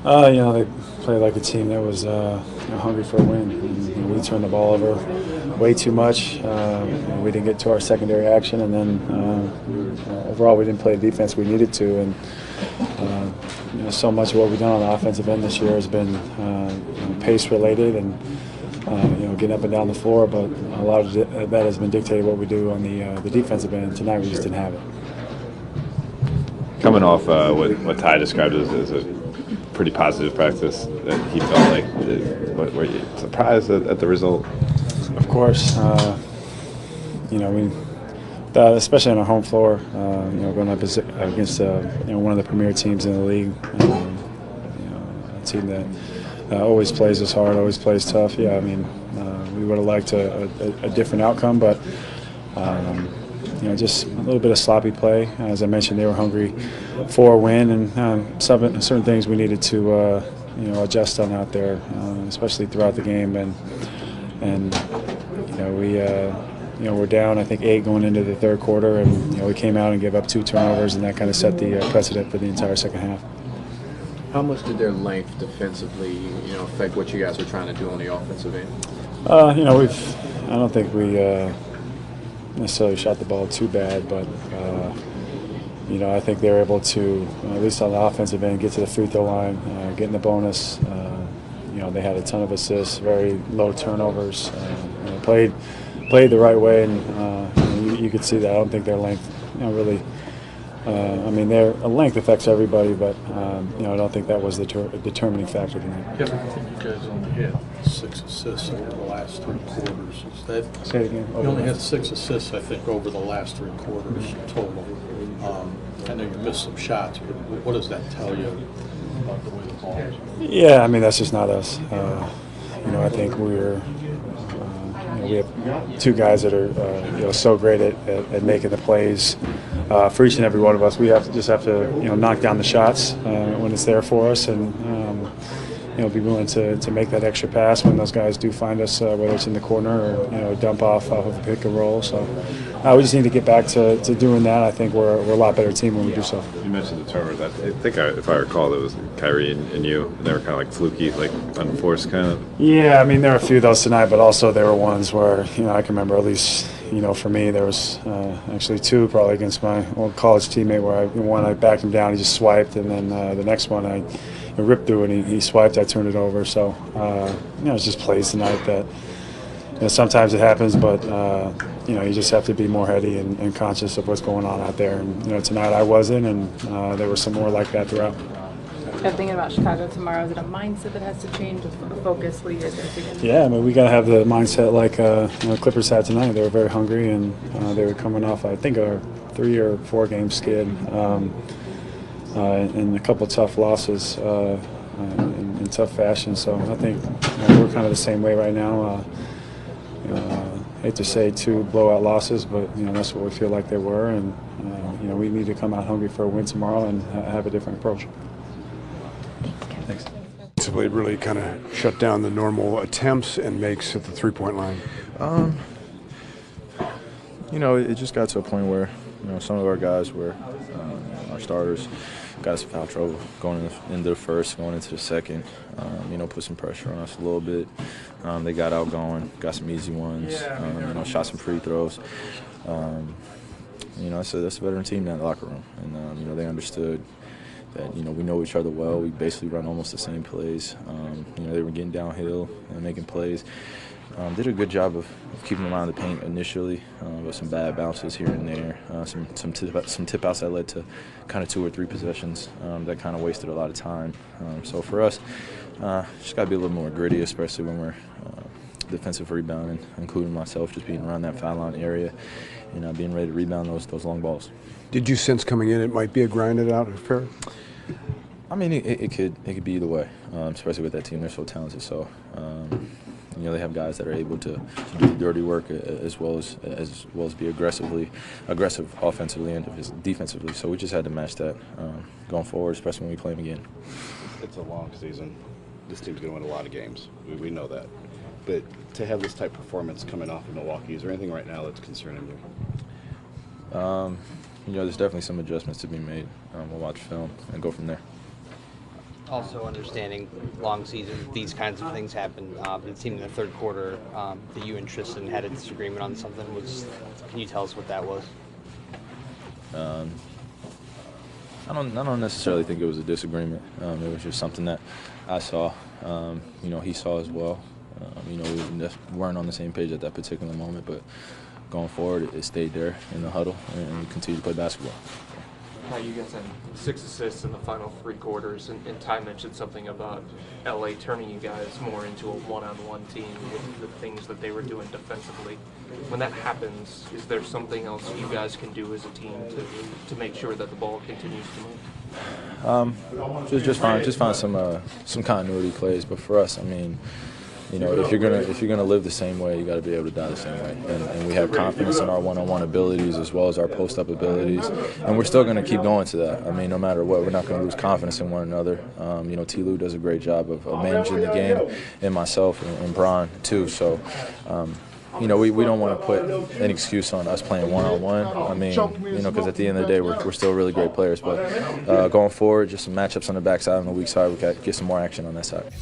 They played like a team that was hungry for a win. And, we turned the ball over way too much. We didn't get to our secondary action, and then overall we didn't play the defense we needed to. And so much of what we've done on the offensive end this year has been pace related and getting up and down the floor. But a lot of that has been dictated what we do on the defensive end. Tonight we just didn't have it. Coming off what Ty described as a pretty positive practice that he felt like, were you surprised at the result? Of course, especially on our home floor, going up against one of the premier teams in the league, a team that always plays us hard, always plays tough. Yeah, we would have liked a different outcome, but just a little bit of sloppy play. As I mentioned, they were hungry for a win, and certain things we needed to adjust on out there, especially throughout the game. And we're down, I think, 8 going into the third quarter, and we came out and gave up 2 turnovers, and that kind of set the precedent for the entire second half. How much did their length defensively, affect what you guys were trying to do on the offensive end? I don't think we necessarily shot the ball too bad, but I think they were able to, at least on the offensive end, get to the free throw line, get in the bonus. They had a ton of assists, very low turnovers. Played the right way, and you could see that. I don't think their length, really. Their length affects everybody, but I don't think that was the determining factor tonight. Yeah, but I think you guys only had 6 assists over the last 3 quarters. Say it again. You only had 6 assists, I think, over the last 3 quarters total. I know you missed some shots, but what does that tell you about the way the ball is? Yeah, that's just not us. I think we have 2 guys that are so great at making the plays for each and every one of us. We have to knock down the shots when it's there for us, and be willing to make that extra pass when those guys do find us, whether it's in the corner or dump off of a pick and roll. So we just need to get back to doing that. I think we're a lot better team when we do so. You mentioned the turnovers. I think if I recall, it was Kyrie and you. And they were kind of like fluky, like unforced kind of. Yeah, there were a few of those tonight, but also there were ones where I can remember at least. For me, there was actually 2 probably against my old college teammate where one I backed him down, he just swiped, and then the next one I ripped through and he swiped, I turned it over. So, it's just plays tonight that sometimes it happens, but you just have to be more heady and conscious of what's going on out there. And tonight I wasn't, and there were some more like that throughout. Thinking about Chicago tomorrow, is it a mindset that has to change, a focus leaders? Yeah, we got to have the mindset like Clippers had tonight. They were very hungry, and they were coming off, I think, a 3 or 4 game skid, and a couple tough losses in tough fashion. So I think we're kind of the same way right now. Hate to say 2 blowout losses, but that's what we feel like they were, and we need to come out hungry for a win tomorrow and have a different approach. Thanks. It really kind of shut down the normal attempts and makes at the 3-point line. It just got to a point where some of our guys were our starters got us in foul trouble going into the first, going into the second. Put some pressure on us a little bit. They got outgoing, got some easy ones. Shot some free throws. That's a veteran team down in the locker room, and they understood that we know each other well. We basically run almost the same plays. They were getting downhill and making plays. Did a good job of keeping them out of the paint initially, with some bad bounces here and there, some tip outs that led to kind of 2 or 3 possessions that kind of wasted a lot of time. So for us, just got to be a little more gritty, especially when we're defensive rebounding, including myself, just being around that foul line area and being ready to rebound those long balls. Did you sense coming in it might be a grinded out affair? It could be either way, especially with that team. They're so talented. So, they have guys that are able to do the dirty work as well as be aggressive offensively and defensively. So we just had to match that going forward, especially when we play them again. It's a long season. This team's going to win a lot of games. We know that. But to have this type of performance coming off of Milwaukee, is there anything right now that's concerning you? There's definitely some adjustments to be made. We'll watch film and go from there. Also understanding long season, these kinds of things happen. It seemed in the third quarter that you and Tristan had a disagreement on something. Can you tell us what that was? I don't necessarily think it was a disagreement. It was just something that I saw. He saw as well. We weren't on the same page at that particular moment, but going forward, it stayed there in the huddle and we continue to play basketball. You guys had 6 assists in the final 3 quarters, and Ty mentioned something about LA turning you guys more into a one-on-one team with the things that they were doing defensively. When that happens, is there something else you guys can do as a team to make sure that the ball continues to move? Just find some continuity plays, but for us, I mean, if you're gonna live the same way, you got to be able to die the same way. And we have confidence in our one-on-one abilities as well as our post-up abilities, and we're still going to keep going to that. I mean, no matter what, we're not going to lose confidence in one another. T. Lou does a great job of managing the game, and myself and Bron too. So. We don't want to put an excuse on us playing one-on-one. I mean, because at the end of the day, we're still really great players. But going forward, just some matchups on the backside, on the weak side, we got to get some more action on that side.